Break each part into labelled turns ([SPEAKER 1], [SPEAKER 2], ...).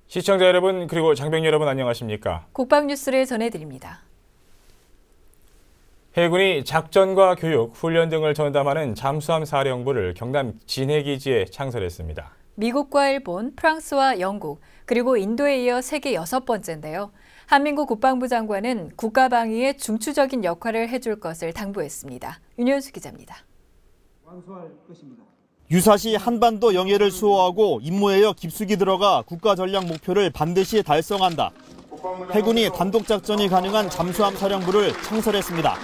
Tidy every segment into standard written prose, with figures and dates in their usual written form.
[SPEAKER 1] 시청자 여러분 그리고 장병 여러분 안녕하십니까?
[SPEAKER 2] 국방뉴스를 전해드립니다.
[SPEAKER 1] 해군이 작전과 교육, 훈련 등을 전담하는 잠수함 사령부를 경남 진해기지에 창설했습니다.
[SPEAKER 2] 미국과 일본, 프랑스와 영국, 그리고 인도에 이어 세계 6번째인데요. 한민구 국방부 장관은 국가방위에 중추적인 역할을 해줄 것을 당부했습니다. 윤현수 기자입니다.
[SPEAKER 3] 유사시 한반도 영해를 수호하고 임무에여 깊숙이 들어가 국가 전략 목표를 반드시 달성한다. 해군이 단독 작전이 가능한 잠수함 사령부를 창설했습니다.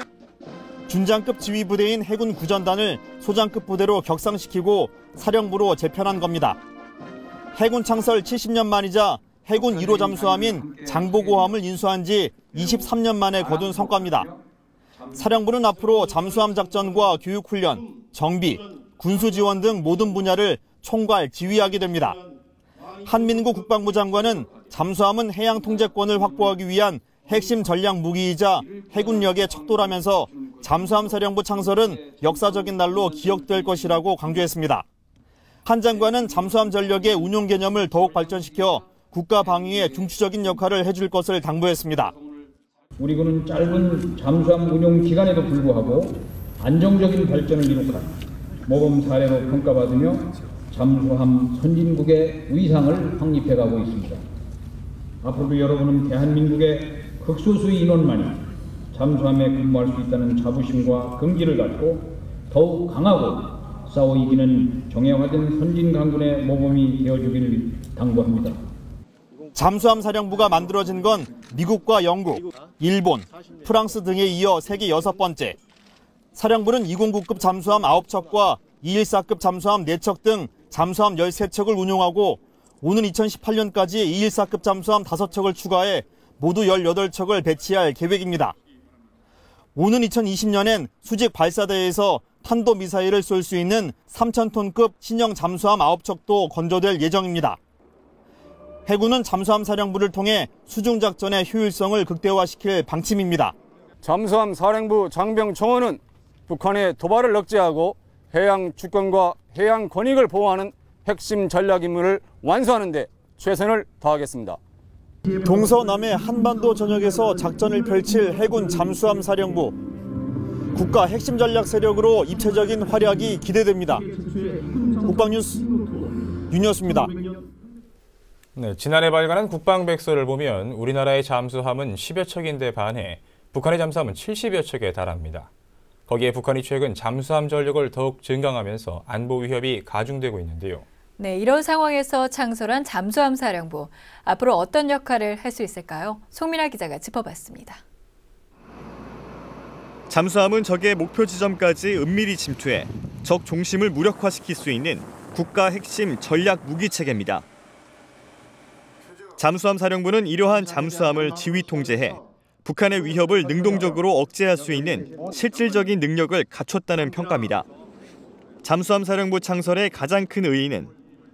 [SPEAKER 3] 준장급 지휘부대인 해군 구전단을 소장급 부대로 격상시키고 사령부로 재편한 겁니다. 해군 창설 70년 만이자 해군 1호 잠수함인 장보고함을 인수한 지 23년 만에 거둔 성과입니다. 사령부는 앞으로 잠수함 작전과 교육훈련, 정비, 군수 지원 등 모든 분야를 총괄 지휘하게 됩니다. 한민구 국방부 장관은 잠수함은 해양 통제권을 확보하기 위한 핵심 전략 무기이자 해군력의 척도라면서 잠수함 사령부 창설은 역사적인 날로 기억될 것이라고 강조했습니다. 한 장관은 잠수함 전력의 운용 개념을 더욱 발전시켜 국가 방위에 중추적인 역할을 해줄 것을 당부했습니다.
[SPEAKER 4] 우리 군은 짧은 잠수함 운용 기간에도 불구하고 안정적인 발전을 이룩한 모범 사례로 평가받으며 잠수함 선진국의 위상을 확립해가고 있습니다. 앞으로도 여러분은 대한민국의 극소수의 인원만이 잠수함에 근무할 수 있다는 자부심과 긍지를 갖고 더욱 강하고 싸워 이기는 정예화된 선진 강군의 모범이 되어주기를 당부합니다.
[SPEAKER 3] 잠수함 사령부가 만들어진 건 미국과 영국, 일본, 프랑스 등에 이어 세계 6번째. 사령부는 209급 잠수함 9척과 214급 잠수함 4척 등 잠수함 13척을 운용하고 오는 2018년까지 214급 잠수함 5척을 추가해 모두 18척을 배치할 계획입니다. 오는 2020년엔 수직 발사대에서 탄도미사일을 쏠 수 있는 3,000톤급 신형 잠수함 9척도 건조될 예정입니다. 해군은 잠수함 사령부를 통해 수중작전의 효율성을 극대화시킬 방침입니다.
[SPEAKER 5] 잠수함 사령부 장병 청원은 북한의 도발을 억제하고 해양 주권과 해양 권익을 보호하는 핵심 전략 임무를 완수하는 데 최선을 다하겠습니다.
[SPEAKER 3] 동서남의 한반도 전역에서 작전을 펼칠 해군 잠수함 사령부. 국가 핵심 전략 세력으로 입체적인 활약이 기대됩니다. 국방뉴스 윤여수입니다.
[SPEAKER 1] 네, 지난해 발간한 국방백서를 보면 우리나라의 잠수함은 10여 척인데 반해 북한의 잠수함은 70여 척에 달합니다. 거기에 북한이 최근 잠수함 전력을 더욱 증강하면서 안보 위협이 가중되고 있는데요.
[SPEAKER 2] 네, 이런 상황에서 창설한 잠수함 사령부. 앞으로 어떤 역할을 할 수 있을까요? 송민아 기자가 짚어봤습니다.
[SPEAKER 6] 잠수함은 적의 목표 지점까지 은밀히 침투해 적 중심을 무력화시킬 수 있는 국가 핵심 전략 무기 체계입니다. 잠수함 사령부는 이러한 잠수함을 지휘 통제해 북한의 위협을 능동적으로 억제할 수 있는 실질적인 능력을 갖췄다는 평가입니다. 잠수함 사령부 창설의 가장 큰 의의는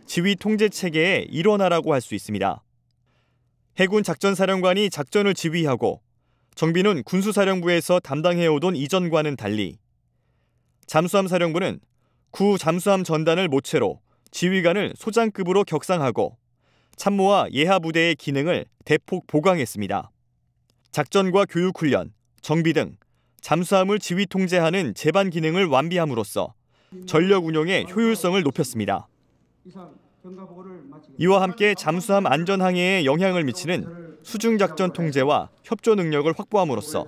[SPEAKER 6] 지휘 통제 체계의 일원화라고 할 수 있습니다. 해군 작전사령관이 작전을 지휘하고 정비는 군수사령부에서 담당해오던 이전과는 달리 잠수함 사령부는 구 잠수함 전단을 모체로 지휘관을 소장급으로 격상하고 참모와 예하 부대의 기능을 대폭 보강했습니다. 작전과 교육훈련, 정비 등 잠수함을 지휘 통제하는 제반 기능을 완비함으로써 전력 운용의 효율성을 높였습니다. 이와 함께 잠수함 안전항해에 영향을 미치는 수중작전 통제와 협조 능력을 확보함으로써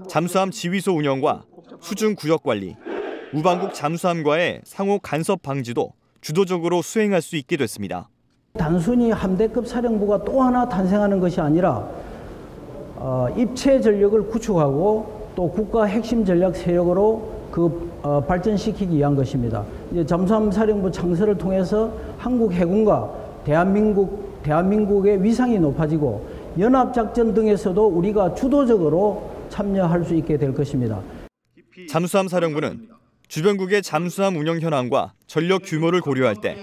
[SPEAKER 6] 잠수함 지휘소 운영과 수중 구역 관리, 우방국 잠수함과의 상호 간섭 방지도 주도적으로 수행할 수 있게 됐습니다.
[SPEAKER 7] 단순히 함대급 사령부가 또 하나 탄생하는 것이 아니라 입체 전력을 구축하고 또 국가 핵심 전략 세력으로 발전시키기 위한 것입니다. 이제 잠수함 사령부 창설을 통해서 한국 해군과 대한민국의 위상이 높아지고 연합작전 등에서도 우리가 주도적으로 참여할 수 있게 될 것입니다.
[SPEAKER 6] 잠수함 사령부는 주변국의 잠수함 운영 현황과 전력 규모를 고려할 때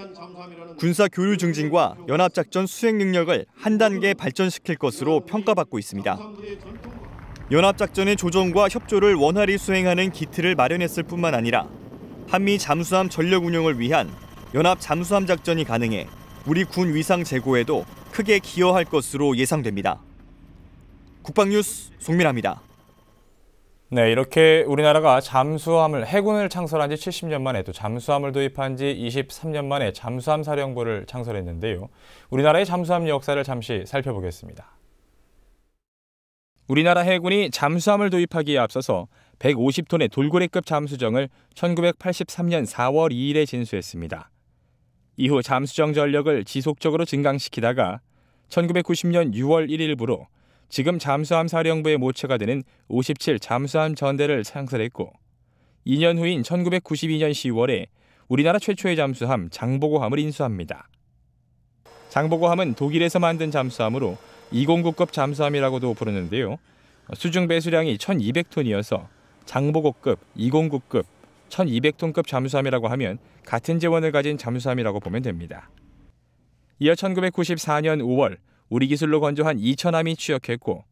[SPEAKER 6] 군사 교류 증진과 연합작전 수행 능력을 한 단계 발전시킬 것으로 평가받고 있습니다. 연합작전의 조정과 협조를 원활히 수행하는 기틀을 마련했을 뿐만 아니라 한미 잠수함 전력 운용을 위한 연합 잠수함 작전이 가능해 우리 군 위상 제고에도 크게 기여할 것으로 예상됩니다. 국방뉴스 송민아입니다.
[SPEAKER 1] 네, 이렇게 우리나라가 해군을 창설한 지 70년 만에 또 잠수함을 도입한 지 23년 만에 잠수함 사령부를 창설했는데요. 우리나라의 잠수함 역사를 잠시 살펴보겠습니다. 우리나라 해군이 잠수함을 도입하기에 앞서서 150톤의 돌고래급 잠수정을 1983년 4월 2일에 진수했습니다. 이후 잠수정 전력을 지속적으로 증강시키다가 1990년 6월 1일부로 지금 잠수함 사령부의 모체가 되는 57 잠수함 전대를 창설했고 2년 후인 1992년 10월에 우리나라 최초의 잠수함 장보고함을 인수합니다. 장보고함은 독일에서 만든 잠수함으로 209급 잠수함이라고도 부르는데요. 수중 배수량이 1200톤이어서 장보고급, 209급, 1200톤급 잠수함이라고 하면 같은 재원을 가진 잠수함이라고 보면 됩니다. 이어 1994년 5월 우리 기술로 건조한 2000함이 취역했고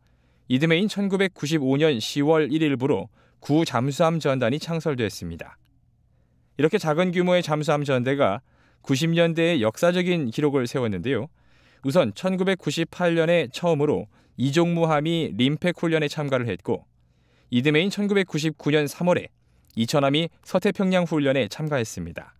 [SPEAKER 1] 이듬해인 1995년 10월 1일부로 구 잠수함 전단이 창설됐습니다. 이렇게 작은 규모의 잠수함 전대가 90년대에 역사적인 기록을 세웠는데요. 우선 1998년에 처음으로 이종무함이 림팩 훈련에 참가를 했고 이듬해인 1999년 3월에 2000함이 서태평양 훈련에 참가했습니다.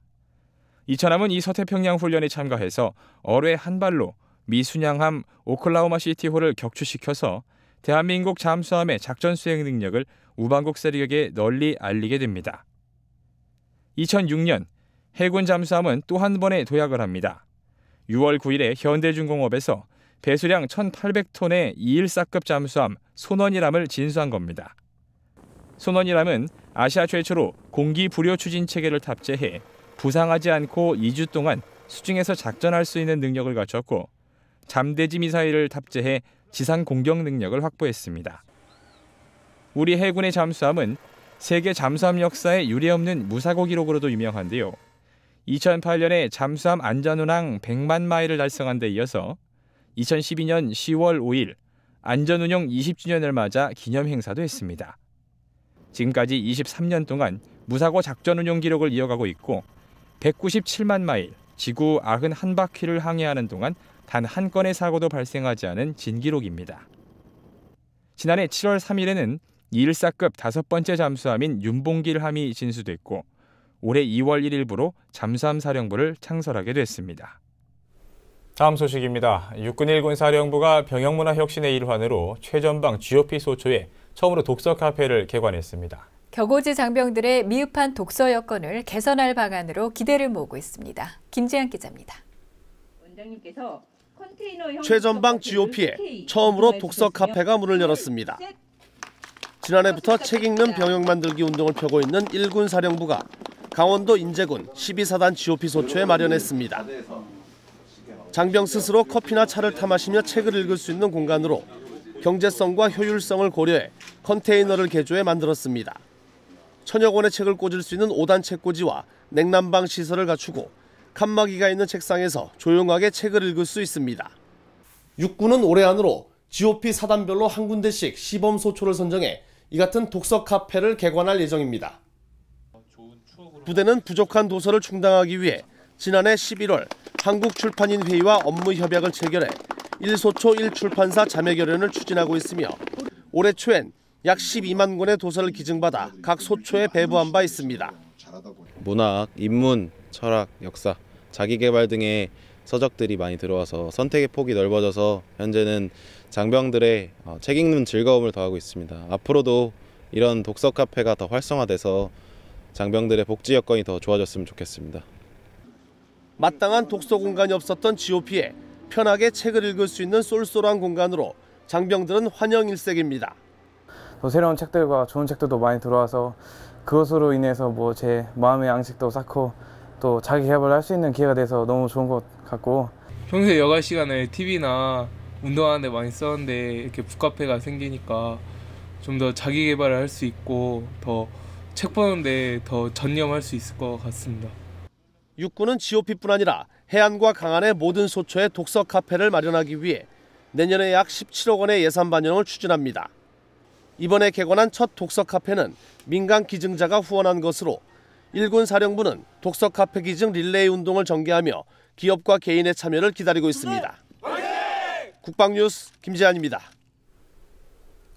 [SPEAKER 1] 2000함은 이 서태평양 훈련에 참가해서 어뢰 한 발로 미 순양함 오클라호마 시티호를 격추시켜서 대한민국 잠수함의 작전 수행 능력을 우방국 세력에게 널리 알리게 됩니다. 2006년 해군 잠수함은 또 한 번의 도약을 합니다. 6월 9일에 현대중공업에서 배수량 1800톤의 214급 잠수함 손원이람을 진수한 겁니다. 손원이람은 아시아 최초로 공기 불요 추진 체계를 탑재해 부상하지 않고 2주 동안 수중에서 작전할 수 있는 능력을 갖췄고 잠대지 미사일을 탑재해 지상 공격 능력을 확보했습니다. 우리 해군의 잠수함은 세계 잠수함 역사에 유례없는 무사고 기록으로도 유명한데요. 2008년에 잠수함 안전운항 100만 마일을 달성한 데 이어서 2012년 10월 5일 안전운용 20주년을 맞아 기념 행사도 했습니다. 지금까지 23년 동안 무사고 작전운용 기록을 이어가고 있고 197만 마일, 지구 91바퀴를 항해하는 동안 단 한 건의 사고도 발생하지 않은 진기록입니다. 지난해 7월 3일에는 214급 5번째 잠수함인 윤봉길함이 진수됐고 올해 2월 1일부로 잠수함 사령부를 창설하게 됐습니다. 다음 소식입니다. 육군 1군 사령부가 병영문화혁신의 일환으로 최전방 GOP 소초에 처음으로 독서 카페를 개관했습니다.
[SPEAKER 2] 격오지 장병들의 미흡한 독서 여건을 개선할 방안으로 기대를 모으고 있습니다. 김지한 기자입니다.
[SPEAKER 8] 원장님께서
[SPEAKER 9] 최전방 GOP에 처음으로 독서 카페가 문을 열었습니다. 지난해부터 책 읽는 병영 만들기 운동을 펴고 있는 1군 사령부가 강원도 인제군 12사단 GOP 소초에 마련했습니다. 장병 스스로 커피나 차를 타 마시며 책을 읽을 수 있는 공간으로 경제성과 효율성을 고려해 컨테이너를 개조해 만들었습니다. 천여 권의 책을 꽂을 수 있는 5단 책꽂이와 냉난방 시설을 갖추고 칸막이가 있는 책상에서 조용하게 책을 읽을 수 있습니다. 육군은 올해 안으로 GOP 사단별로 한 군데씩 시범 소초를 선정해 이 같은 독서 카페를 개관할 예정입니다. 부대는 부족한 도서를 충당하기 위해 지난해 11월 한국출판인회의와 업무 협약을 체결해 1소초 1출판사 자매 결연을 추진하고 있으며 올해 초엔 약 12만 권의 도서를 기증받아 각 소초에 배부한 바 있습니다.
[SPEAKER 10] 문학, 인문, 철학, 역사, 자기개발 등의 서적들이 많이 들어와서 선택의 폭이 넓어져서 현재는 장병들의 책 읽는 즐거움을 더하고 있습니다. 앞으로도 이런 독서 카페가 더 활성화돼서 장병들의 복지 여건이 더 좋아졌으면 좋겠습니다.
[SPEAKER 9] 마땅한 독서 공간이 없었던 GOP에 편하게 책을 읽을 수 있는 쏠쏠한 공간으로 장병들은 환영 일색입니다.
[SPEAKER 11] 또 새로운 책들과 좋은 책들도 많이 들어와서 그것으로 인해서 제 마음의 양식도 쌓고 또 자기 개발을 할 수 있는 기회가 돼서 너무 좋은 것 같고,
[SPEAKER 12] 평소에 여가 시간에 TV나 운동하는 데 많이 썼는데 이렇게 북카페가 생기니까 좀 더 자기 개발을 할 수 있고 더 책 보는데 더 전념할 수 있을 것 같습니다.
[SPEAKER 9] 육군은 GOP뿐 아니라 해안과 강안의 모든 소초에 독서 카페를 마련하기 위해 내년에 약 17억 원의 예산 반영을 추진합니다. 이번에 개관한 첫 독서 카페는 민간 기증자가 후원한 것으로 일군 사령부는 독서 카페 기증 릴레이 운동을 전개하며 기업과 개인의 참여를 기다리고 있습니다. 국방뉴스 김재한입니다.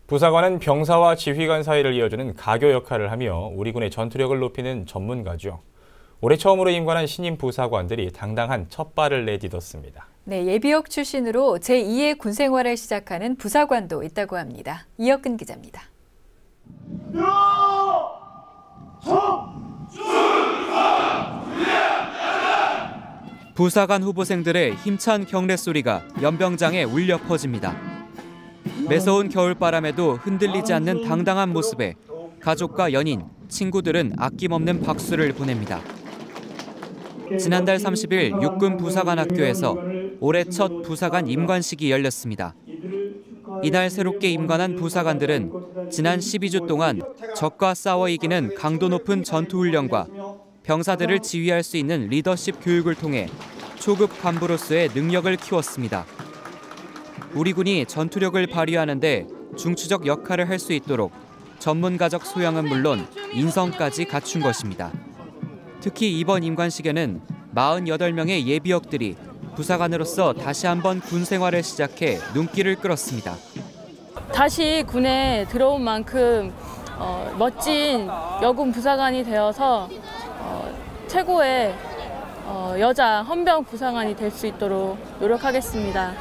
[SPEAKER 1] 부사관은 병사와 지휘관 사이를 이어주는 가교 역할을 하며 우리 군의 전투력을 높이는 전문가죠. 올해 처음으로 임관한 신임 부사관들이 당당한 첫 발을 내딛었습니다.
[SPEAKER 2] 네, 예비역 출신으로 제2의 군 생활을 시작하는 부사관도 있다고 합니다. 이혁근 기자입니다.
[SPEAKER 13] 부사관 후보생들의 힘찬 경례 소리가 연병장에 울려 퍼집니다. 매서운 겨울바람에도 흔들리지 않는 당당한 모습에 가족과 연인, 친구들은 아낌없는 박수를 보냅니다. 지난달 30일 육군 부사관학교에서 올해 첫 부사관 임관식이 열렸습니다. 이날 새롭게 임관한 부사관들은 지난 12주 동안 적과 싸워 이기는 강도 높은 전투훈련과 병사들을 지휘할 수 있는 리더십 교육을 통해 초급 간부로서의 능력을 키웠습니다. 우리 군이 전투력을 발휘하는데 중추적 역할을 할 수 있도록 전문가적 소양은 물론 인성까지 갖춘 것입니다. 특히 이번 임관식에는 48명의 예비역들이 부사관으로서 다시 한번 군 생활을 시작해 눈길을 끌었습니다.
[SPEAKER 14] 다시 군에 들어온 만큼 멋진 여군 부사관이 되어서 최고의 여자 헌병 부사관이 될 수 있도록 노력하겠습니다.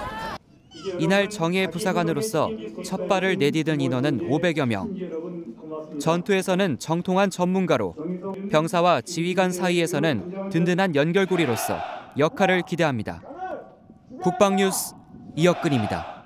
[SPEAKER 13] 이날 정예 부사관으로서 첫 발을 내디딘 인원은 500여 명. 전투에서는 정통한 전문가로, 병사와 지휘관 사이에서는 든든한 연결고리로서 역할을 기대합니다. 국방뉴스 이혁근입니다.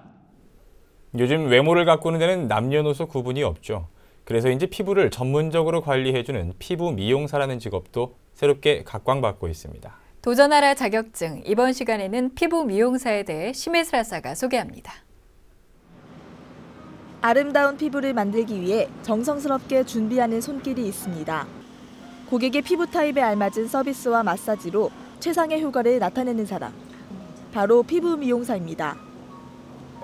[SPEAKER 1] 요즘 외모를 가꾸는 데는 남녀노소 구분이 없죠. 그래서인지 피부를 전문적으로 관리해주는 피부 미용사라는 직업도 새롭게 각광받고 있습니다.
[SPEAKER 2] 도전하라 자격증, 이번 시간에는 피부 미용사에 대해 심혜슬 아사가 소개합니다.
[SPEAKER 15] 아름다운 피부를 만들기 위해 정성스럽게 준비하는 손길이 있습니다. 고객의 피부 타입에 알맞은 서비스와 마사지로 최상의 효과를 나타내는 사람, 바로 피부 미용사입니다.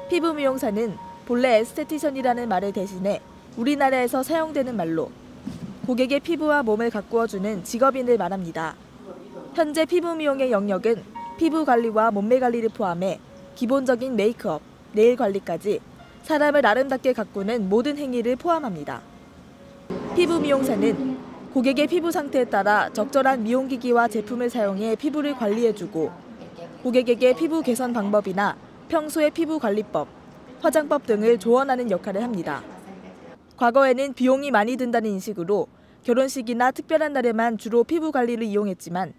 [SPEAKER 15] 피부 미용사는 본래 에스테티션이라는 말을 대신해 우리나라에서 사용되는 말로 고객의 피부와 몸을 가꾸어주는 직업인을 말합니다. 현재 피부 미용의 영역은 피부 관리와 몸매 관리를 포함해 기본적인 메이크업, 네일 관리까지 사람을 아름답게 가꾸는 모든 행위를 포함합니다. 피부 미용사는 고객의 피부 상태에 따라 적절한 미용기기와 제품을 사용해 피부를 관리해주고 고객에게 피부 개선 방법이나 평소의 피부 관리법, 화장법 등을 조언하는 역할을 합니다. 과거에는 비용이 많이 든다는 인식으로 결혼식이나 특별한 날에만 주로 피부 관리를 이용했지만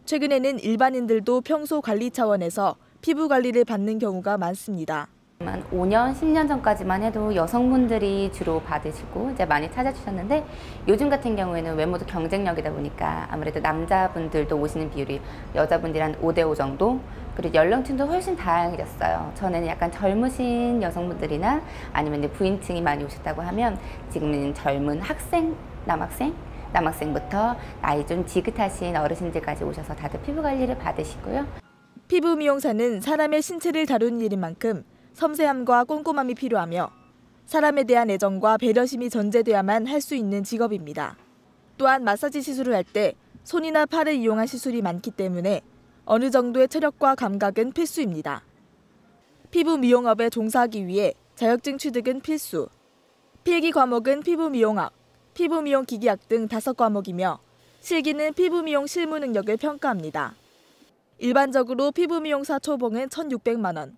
[SPEAKER 15] 최근에는 일반인들도 평소 관리 차원에서 피부 관리를 받는 경우가 많습니다.
[SPEAKER 16] 5년, 10년 전까지만 해도 여성분들이 주로 받으시고 이제 많이 찾아주셨는데 요즘 같은 경우에는 외모도 경쟁력이다 보니까 아무래도 남자분들도 오시는 비율이 여자분들이 한 5대5 정도, 그리고 연령층도 훨씬 다양해졌어요. 전에는 약간 젊으신 여성분들이나 아니면 이제 부인층이 많이 오셨다고 하면 지금은 젊은 학생, 남학생부터 나이 좀 지긋하신 어르신들까지 오셔서 다들 피부 관리를 받으시고요.
[SPEAKER 15] 피부 미용사는 사람의 신체를 다루는 일인 만큼 섬세함과 꼼꼼함이 필요하며 사람에 대한 애정과 배려심이 전제돼야만 할 수 있는 직업입니다. 또한 마사지 시술을 할 때 손이나 팔을 이용한 시술이 많기 때문에 어느 정도의 체력과 감각은 필수입니다. 피부 미용업에 종사하기 위해 자격증 취득은 필수. 필기 과목은 피부 미용학, 피부 미용 기기학 등 5과목이며 실기는 피부 미용 실무 능력을 평가합니다. 일반적으로 피부 미용사 초봉은 1,600만 원,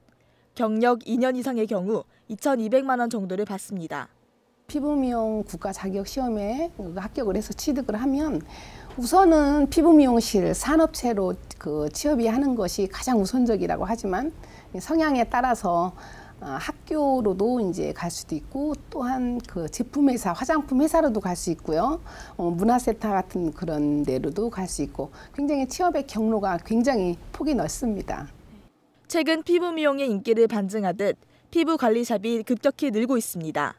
[SPEAKER 15] 경력 2년 이상의 경우 2,200만 원 정도를 받습니다.
[SPEAKER 17] 피부 미용 국가 자격 시험에 합격을 해서 취득을 하면 우선은 피부 미용실 산업체로 취업이 하는 것이 가장 우선적이라고 하지만 성향에 따라서 학교로도 이제 갈 수도 있고 또한 제품 회사, 화장품 회사로도 갈 수 있고요. 문화센터 같은 그런 데로도 갈 수 있고 굉장히 취업의 경로가 굉장히 폭이 넓습니다.
[SPEAKER 15] 최근 피부 미용의 인기를 반증하듯 피부 관리샵이 급격히 늘고 있습니다.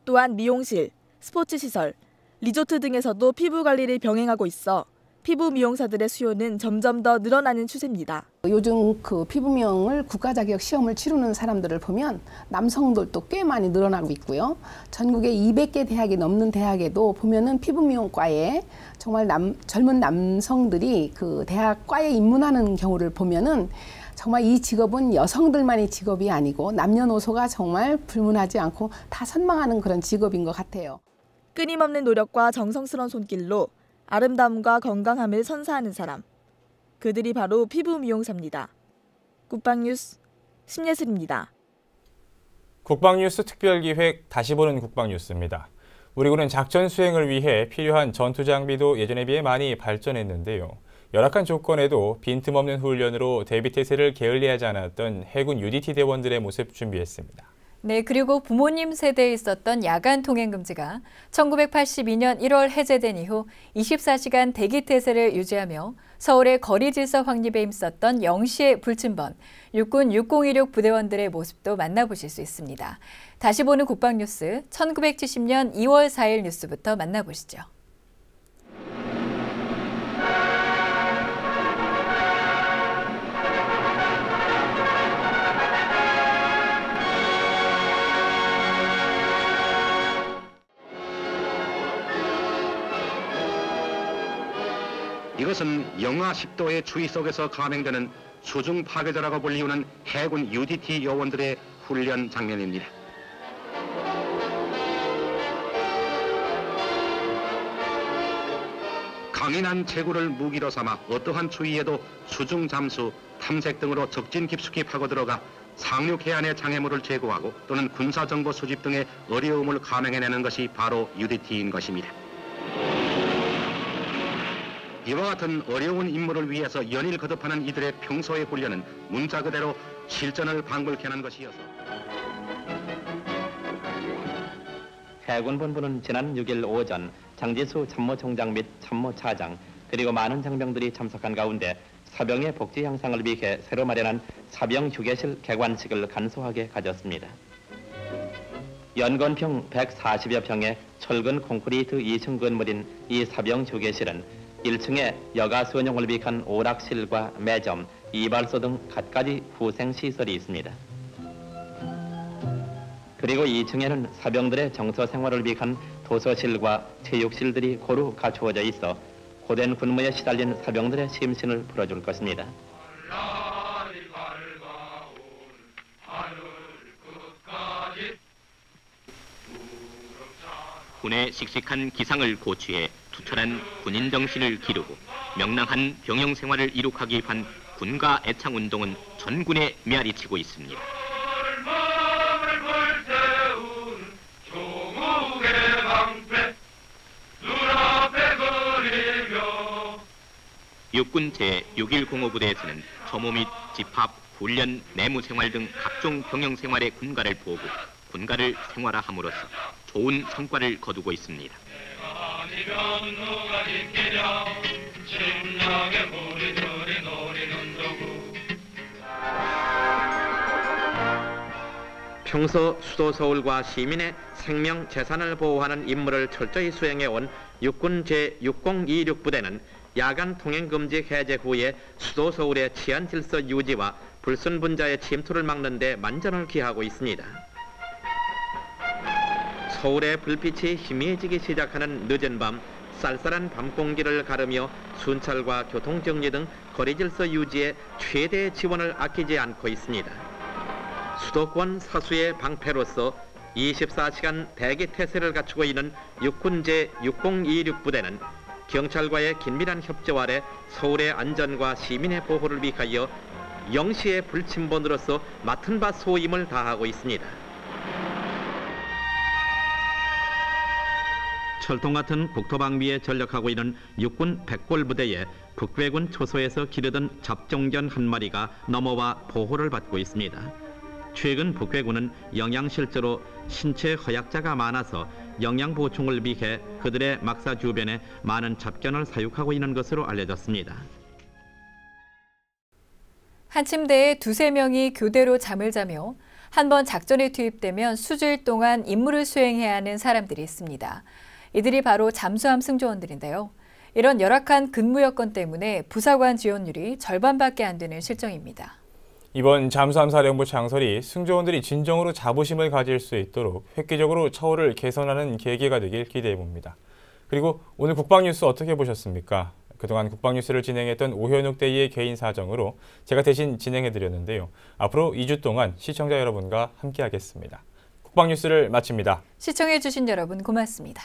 [SPEAKER 15] 또한 미용실, 스포츠시설, 리조트 등에서도 피부 관리를 병행하고 있어 피부 미용사들의 수요는 점점 더 늘어나는 추세입니다.
[SPEAKER 17] 요즘 그 피부 미용을 국가 자격 시험을 치르는 사람들을 보면 남성들도 꽤 많이 늘어나고 있고요. 전국에 200개 대학이 넘는 대학에도 보면은 피부 미용과에 정말 젊은 남성들이 그 대학과에 입문하는 경우를 보면은 정말 이 직업은 여성들만의 직업이 아니고 남녀노소가 정말 불문하지 않고 다 선망하는 그런 직업인 것 같아요.
[SPEAKER 15] 끊임없는 노력과 정성스러운 손길로 아름다움과 건강함을 선사하는 사람. 그들이 바로 피부 미용사입니다. 국방뉴스 심예슬입니다.
[SPEAKER 1] 국방뉴스 특별기획 다시 보는 국방뉴스입니다. 우리 군은 작전 수행을 위해 필요한 전투 장비도 예전에 비해 많이 발전했는데요. 열악한 조건에도 빈틈없는 훈련으로 대비태세를 게을리하지 않았던 해군 UDT 대원들의 모습 준비했습니다.
[SPEAKER 2] 네, 그리고 부모님 세대에 있었던 야간 통행 금지가 1982년 1월 해제된 이후 24시간 대기태세를 유지하며 서울의 거리 질서 확립에 힘썼던 영시의 불침번, 육군 6016 부대원들의 모습도 만나보실 수 있습니다. 다시 보는 국방뉴스 1970년 2월 4일 뉴스부터 만나보시죠.
[SPEAKER 18] 이것은 영하 10도의 추위 속에서 감행되는 수중 파괴자라고 불리우는 해군 UDT 요원들의 훈련 장면입니다. 강인한 체구를 무기로 삼아 어떠한 추위에도 수중 잠수, 탐색 등으로 적진 깊숙이 파고들어가 상륙 해안의 장애물을 제거하고 또는 군사정보 수집 등의 어려움을 감행해내는 것이 바로 UDT인 것입니다. 이와 같은 어려운 임무를 위해서 연일 거듭하는 이들의 평소의 훈련은 문자 그대로 실전을 방불케 하는 것이어서
[SPEAKER 19] 해군 본부는 지난 6일 오전 장지수 참모총장 및 참모차장 그리고 많은 장병들이 참석한 가운데 사병의 복지 향상을 위해 새로 마련한 사병 휴게실 개관식을 간소하게 가졌습니다. 연건평 140여 평의 철근 콘크리트 2층 건물인 이 사병 휴게실은 1층에 여가 수용을 위한 오락실과 매점, 이발소 등 갖가지 후생시설이 있습니다. 그리고 2층에는 사병들의 정서 생활을 위한 도서실과 체육실들이 고루 갖추어져 있어 고된 군무에 시달린 사병들의 심신을 풀어줄 것입니다. 군의 씩씩한 기상을 고취해 투철한 군인 정신을 기르고 명랑한 병영 생활을 이룩하기 위한 군가 애창운동은 전군에 메아리치고 있습니다. 육군 제6105 부대에서는 소모 및 집합, 훈련, 내무생활 등 각종 병영생활의 군가를 보고 군가를 생활화함으로써 좋은 성과를 거두고 있습니다. 평소 수도 서울과 시민의 생명, 재산을 보호하는 임무를 철저히 수행해온 육군 제6026 부대는 야간 통행금지 해제 후에 수도 서울의 치안 질서 유지와 불순분자의 침투를 막는 데 만전을 기하고 있습니다. 서울의 불빛이 희미해지기 시작하는 늦은 밤, 쌀쌀한 밤 공기를 가르며 순찰과 교통정리 등 거리 질서 유지에 최대의 지원을 아끼지 않고 있습니다. 수도권 사수의 방패로서 24시간 대기 태세를 갖추고 있는 육군 제6026 부대는 경찰과의 긴밀한 협조 아래 서울의 안전과 시민의 보호를 위하여 영시의 불침번으로서 맡은 바 소임을 다하고 있습니다. 철통 같은 국토방위에 전력하고 있는 육군 백골 부대에 북괴군 초소에서 기르던 잡종견 한 마리가 넘어와 보호를 받고 있습니다. 최근 북괴군은 영양실조로 신체 허약자가 많아서 영양 보충을 위해 그들의 막사 주변에 많은 잡견을 사육하고 있는 것으로 알려졌습니다.
[SPEAKER 2] 한 침대에 2~3명이 교대로 잠을 자며 한 번 작전에 투입되면 수주일 동안 임무를 수행해야 하는 사람들이 있습니다. 이들이 바로 잠수함 승조원들인데요. 이런 열악한 근무 여건 때문에 부사관 지원율이 절반밖에 안 되는 실정입니다.
[SPEAKER 1] 이번 잠수함 사령부 창설이 승조원들이 진정으로 자부심을 가질 수 있도록 획기적으로 처우를 개선하는 계기가 되길 기대해봅니다. 그리고 오늘 국방뉴스 어떻게 보셨습니까? 그동안 국방뉴스를 진행했던 오현욱 대위의 개인 사정으로 제가 대신 진행해드렸는데요. 앞으로 2주 동안 시청자 여러분과 함께하겠습니다. 국방뉴스를 마칩니다.
[SPEAKER 2] 시청해주신 여러분 고맙습니다.